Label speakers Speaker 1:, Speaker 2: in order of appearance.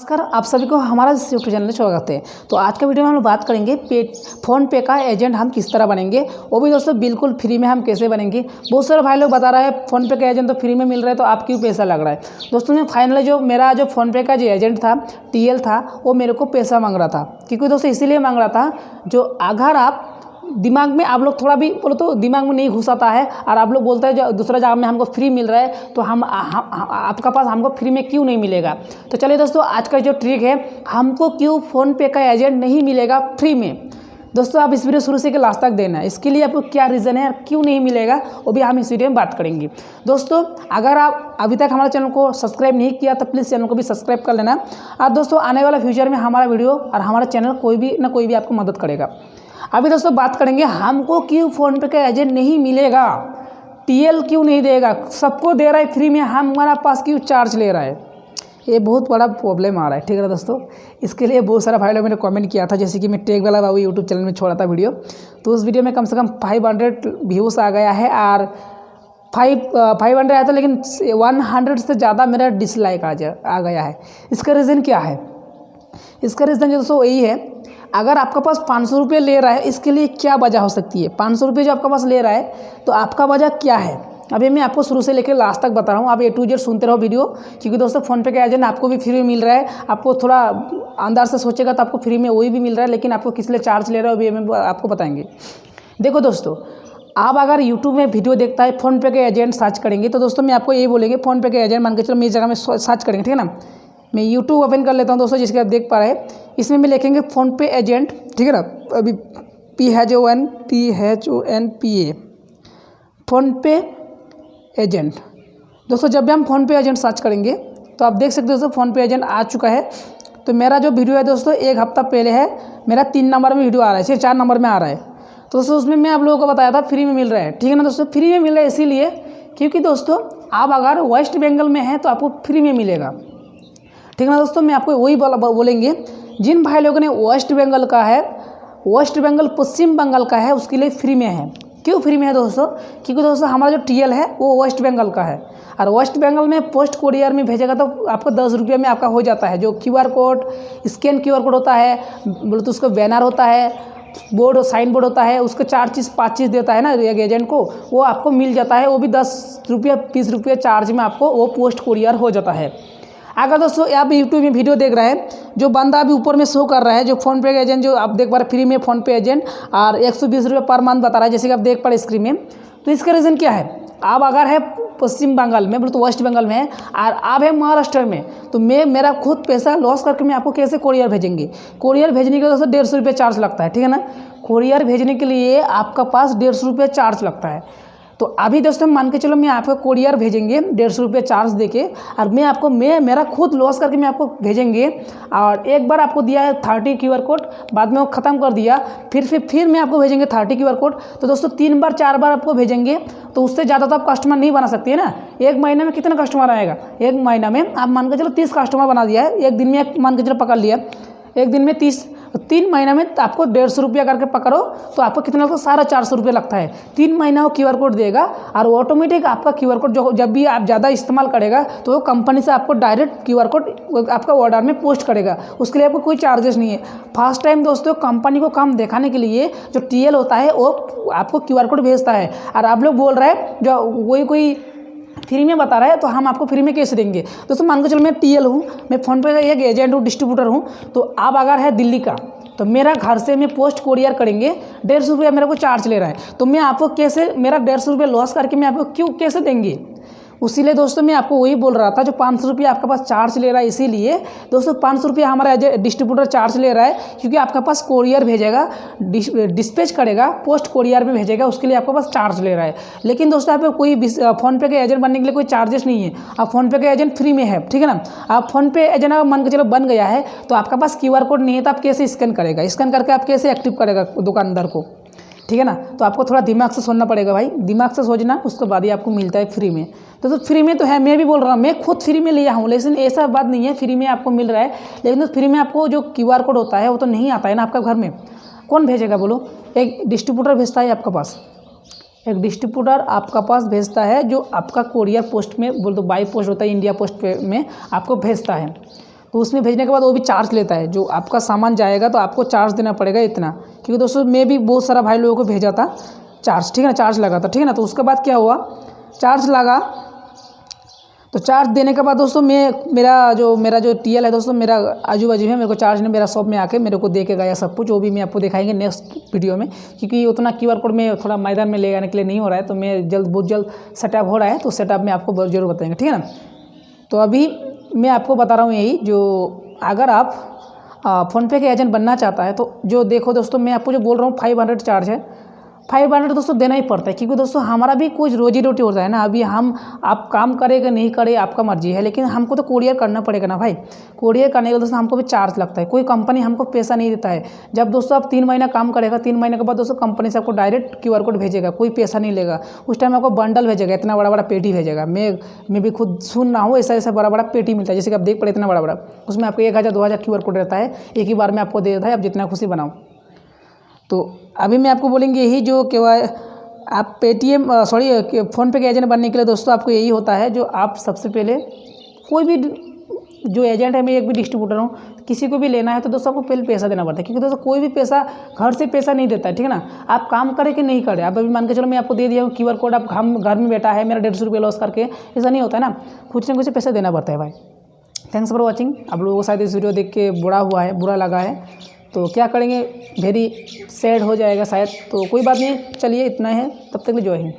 Speaker 1: नमस्कार, आप सभी को हमारा यूट्यूब चैनल में स्वागत है। तो आज का वीडियो में हम लोग बात करेंगे फ़ोनपे का एजेंट हम किस तरह बनेंगे, वो भी दोस्तों बिल्कुल फ्री में हम कैसे बनेंगे। बहुत सारे भाई लोग बता रहे हैं फ़ोनपे का एजेंट तो फ्री में मिल रहा है, तो आप क्यों पैसा लग रहा है। दोस्तों मैं फाइनली मेरा जो फ़ोनपे का जो एजेंट था, टीएल था, वो मेरे को पैसा मांग रहा था। क्योंकि दोस्तों इसीलिए मांग रहा था, जो अगर आप दिमाग में आप लोग थोड़ा भी बोलो तो दिमाग में नहीं घुसाता है और आप लोग बोलते हैं जो दूसरा जगह में हमको फ्री मिल रहा है, तो हम आपका पास हमको फ्री में क्यों नहीं मिलेगा। तो चलिए दोस्तों, आज का जो ट्रिक है, हमको क्यों फ़ोनपे का एजेंट नहीं मिलेगा फ्री में। दोस्तों आप इस वीडियो शुरू से लास्ट तक देना, इसके लिए आपको क्या रीज़न है, क्यों नहीं मिलेगा, वो भी हम इस वीडियो में बात करेंगे। दोस्तों अगर आप अभी तक हमारे चैनल को सब्सक्राइब नहीं किया तो प्लीज़ चैनल को भी सब्सक्राइब कर लेना। और दोस्तों आने वाला फ्यूचर में हमारा वीडियो और हमारा चैनल कोई भी आपको मदद करेगा। अभी दोस्तों बात करेंगे हमको क्यों फ़ोनपे का एजेंट नहीं मिलेगा, टीएल क्यों नहीं देगा, सबको दे रहा है फ्री में, हमारा पास क्यों चार्ज ले रहा है। ये बहुत बड़ा प्रॉब्लम आ रहा है, ठीक है ना दोस्तों। इसके लिए बहुत सारा भाई लोग मैंने कमेंट किया था, जैसे कि मैं टेक वाला बाबू यूट्यूब चैनल में छोड़ा था वीडियो, तो उस वीडियो में कम से कम 500 व्यूज़ आ गया है और 500 आया था, लेकिन 100 से ज़्यादा मेरा डिसलाइक आ गया है। इसका रीज़न क्या है, इसका रीज़न जो दोस्तों यही है, अगर आपका पास 500 रुपये ले रहा है, इसके लिए क्या वजह हो सकती है। 500 रुपये जो आपका पास ले रहा है, तो आपका वजह क्या है, अभी मैं आपको शुरू से लेकर लास्ट तक बता रहा हूँ। आप A to Z सुनते रहो वीडियो, क्योंकि दोस्तों फ़ोनपे का एजेंट आपको भी फ्री में मिल रहा है। आपको थोड़ा अंदर से सोचेगा तो आपको फ्री में वही भी मिल रहा है, लेकिन आपको किस लिए चार्ज ले रहा है वो भी हम आपको बताएंगे। देखो दोस्तों, आप अगर यूट्यूब में वीडियो देखता है फ़ोनपे के एजेंट सर्च करेंगे, तो दोस्तों मैं आपको यही बोलेंगे फ़ोनपे के एजेंट मान के चलो, मेरी जगह में सर्च करेंगे, ठीक है ना। मैं यूट्यूब ओपन कर लेता हूँ दोस्तों, जिसके आप देख पा रहे हैं, इसमें मैं लिखेंगे फ़ोनपे एजेंट, ठीक है ना। अभी PHONPE फ़ोनपे एजेंट। दोस्तों जब भी हम फ़ोनपे एजेंट सर्च करेंगे तो आप देख सकते हो दोस्तों फ़ोनपे एजेंट आ चुका है। तो मेरा जो वीडियो है दोस्तों, एक हफ्ता पहले है, मेरा 3 नंबर में वीडियो आ रहा है, सिर्फ 4 नंबर में आ रहा है। तो दोस्तों उसमें मैं आप लोगों को बताया था फ्री में मिल रहा है, ठीक है ना दोस्तों। फ्री में मिल रहा है इसीलिए क्योंकि दोस्तों आप अगर वेस्ट बंगाल में हैं तो आपको फ्री में मिलेगा, ठीक है ना दोस्तों। मैं आपको वही बोलेंगे, जिन भाई लोगों ने वेस्ट बंगाल का है, वेस्ट बंगाल पश्चिम बंगाल का है, उसके लिए फ्री में है। क्यों फ्री में है दोस्तों, क्योंकि दोस्तों हमारा जो टीएल है वो वेस्ट बंगाल का है, और वेस्ट बंगाल में पोस्ट कोरियर में भेजेगा तो आपको 10 रुपये में आपका हो जाता है। जो QR code, scan QR code होता है, बोले तो उसका बैनर होता है, बोर्ड साइन बोर्ड होता है, उसको 5 चीज़ देता है ना एक एजेंट को, वो आपको मिल जाता है। वो भी 10 रुपये 20 रुपये चार्ज में आपको वो पोस्ट कोरियर हो जाता है। अगर दोस्तों आप यूट्यूब में वीडियो देख रहे हैं, जो बंदा अभी ऊपर में शो कर रहा है, जो फ़ोनपे का एजेंट जो आप देख पा रहे फ्री में फ़ोनपे एजेंट, और 120 रुपये पर मंथ बता रहा है, जैसे कि आप देख पा रहे स्क्रीन में। तो इसका रीज़न क्या है, आप अगर है पश्चिम बंगाल में, बोले तो वेस्ट बंगाल में है, और आप है महाराष्ट्र में, तो मेरा खुद पैसा लॉस करके मैं आपको कैसे कोरियर भेजेंगे। कोरियर भेजने के लिए दोस्तों 150 रुपये चार्ज लगता है, ठीक है ना। कोरियर भेजने के लिए आपका पास 150 रुपये चार्ज लगता है। तो अभी दोस्तों मान के चलो मैं आपको कोरियर भेजेंगे 150 रुपये चार्ज देके, और मैं आपको मेरा खुद लॉस करके मैं आपको भेजेंगे। और एक बार आपको दिया है 30 QR कोड, बाद में वो ख़त्म कर दिया, फिर मैं आपको भेजेंगे 30 QR कोड। तो दोस्तों 3 बार 4 बार आपको भेजेंगे, तो उससे ज़्यादा तो आप कस्टमर नहीं बना सकते है ना। एक महीने में कितना कस्टमर आएगा, एक महीना में आप मान के चलो 30 कस्टमर बना दिया है, एक दिन में मान के चलो पकड़ लिया, एक दिन में 30, 3 महीना में आपको 150 रुपया करके पकड़ो तो आपको कितना लगता है, 450 रुपये लगता है। 3 महीना वो QR कोड देगा, और ऑटोमेटिक आपका QR कोड जो जब भी आप ज़्यादा इस्तेमाल करेगा तो वो कंपनी से आपको डायरेक्ट QR कोड आपका ऑर्डर में पोस्ट करेगा, उसके लिए आपको कोई चार्जेस नहीं है। फर्स्ट टाइम दोस्तों कंपनी को काम दिखाने के लिए जो टीएल होता है वो आपको QR कोड भेजता है, और आप लोग बोल रहे हैं जो कोई फ्री में बता रहा है, तो हम आपको फ्री में कैसे देंगे। दोस्तों मान के चलो मैं टीएल हूँ, मैं फ़ोनपे का एक एजेंट हूँ, डिस्ट्रीब्यूटर हूँ। तो आप अगर है दिल्ली का, तो मेरा घर से मैं पोस्ट कोरियर करेंगे, 150 रुपये मेरे को चार्ज ले रहा है, तो मैं आपको कैसे, मेरा 150 रुपये लॉस करके मैं आपको कैसे देंगे। उसीलिए दोस्तों मैं आपको वही बोल रहा था, जो 500 रुपये आपके पास चार्ज ले रहा है, इसीलिए दोस्तों 500 रुपये हमारा डिस्ट्रीब्यूटर चार्ज ले रहा है, क्योंकि आपके पास कोरियर भेजेगा, डिस्पैच करेगा, पोस्ट कोरियर में भेजेगा, उसके लिए आपके पास चार्ज ले रहा है। लेकिन दोस्तों आप कोई फ़ोनपे के एजेंट बनने के लिए कोई चार्जेस नहीं है, आप फ़ोनपे के एजेंट फ्री में है, ठीक है ना। आप फ़ोनपे एजेंट अगर मान के चलो बन गया है, तो आपके पास QR कोड नहीं है, तो आप कैसे स्कैन करेगा, स्कैन करके आप कैसे एक्टिव करेगा दुकानदार को, ठीक है ना। तो आपको थोड़ा दिमाग से सोचना पड़ेगा भाई, दिमाग से सोचना, उसके बाद ही आपको मिलता है फ्री में। तो फ्री में तो है, मैं भी बोल रहा हूँ, मैं खुद फ्री में लिया हूँ, लेकिन ऐसा बात नहीं है फ्री में आपको मिल रहा है, लेकिन तो फ्री में आपको जो QR कोड होता है वो तो नहीं आता है ना आपका घर में। कौन भेजेगा बोलो, एक डिस्ट्रीब्यूटर भेजता है आपके पास, एक डिस्ट्रीब्यूटर आपका पास भेजता है, जो आपका कोरियर पोस्ट में बोल तो बाई पोस्ट होता है, इंडिया पोस्ट पे में आपको भेजता है। तो उसमें भेजने के बाद वो भी चार्ज लेता है। जो आपका सामान जाएगा तो आपको चार्ज देना पड़ेगा इतना, क्योंकि दोस्तों मैं भी बहुत सारा भाई लोगों को भेजा था चार्ज, ठीक है ना, चार्ज लगा था, ठीक है ना। तो उसके बाद क्या हुआ, चार्ज लगा, तो चार्ज देने के बाद दोस्तों मेरा जो टीएल है दोस्तों, मेरा आजू बाजू है, मेरे को चार्ज ने मेरा शॉप में आके मेरे को दे के गया सब कुछ। वो भी मैं आपको दिखाएंगे नेक्स्ट वीडियो में, क्योंकि उतना क्यूआर कोड में थोड़ा मैदान में ले जाने के लिए नहीं हो रहा है, तो मैं बहुत जल्द सेटअप हो रहा है, तो सेटअप में आपको जरूर बताएंगे, ठीक है ना। तो अभी मैं आपको बता रहा हूँ यही, जो अगर आप फ़ोनपे के एजेंट बनना चाहता है तो जो देखो दोस्तों, मैं आपको जो बोल रहा हूँ 500 चार्ज है, 500 दोस्तों देना ही पड़ता है, क्योंकि दोस्तों हमारा भी कुछ रोजी रोटी होता है ना। अभी आप काम करेगा नहीं करे आपका मर्जी है, लेकिन हमको तो कोरियर करना पड़ेगा ना भाई। कोरियर करने का दोस्तों हमको भी चार्ज लगता है, कोई कंपनी हमको पैसा नहीं देता है। जब दोस्तों आप 3 महीना काम करेगा, 3 महीने के बाद दोस्तों कंपनी से आपको डायरेक्ट क्यूआर कोड भेजेगा, कोई पैसा नहीं लेगा। उस टाइम आपको बंडल भेजेगा, इतना बड़ा बड़ा पेटी भेजेगा। मैं भी खुद सुन रहा हूँ, ऐसा बड़ा बड़ा पेटी मिलता है, जैसे कि आप देख पड़े इतना बड़ा बड़ा, उसमें आपको 1000 2000 क्यूआर कोड रहता है, एक ही बार में आपको दे देता है, आप जितना खुशी बनाओ। तो अभी मैं आपको बोलेंगे यही, जो कि आप पेटीएम फ़ोनपे के एजेंट बनने के लिए दोस्तों आपको यही होता है, जो आप सबसे पहले कोई भी जो एजेंट है, मैं एक भी डिस्ट्रीब्यूटर हूँ, किसी को भी लेना है तो दोस्तों आपको पहले पैसा देना पड़ता है, क्योंकि दोस्तों कोई भी पैसा घर से पैसा नहीं देता है, ठीक है ना। आप काम करें कि नहीं करें, आप अभी मान के चलो मैं आपको दे दिया हूँ क्यूआर कोड, आप घर में बैठा है, मेरा 150 रुपये लॉस करके, ऐसा नहीं होता है ना, कुछ ना कुछ पैसा देना पड़ता है भाई। Thanks for watching. आप लोगों को शायद इस वीडियो देख के बुरा लगा है, तो क्या करेंगे, वेरी सैड हो जाएगा शायद, तो कोई बात नहीं, चलिए इतना है, तब तक ले जय हिंद।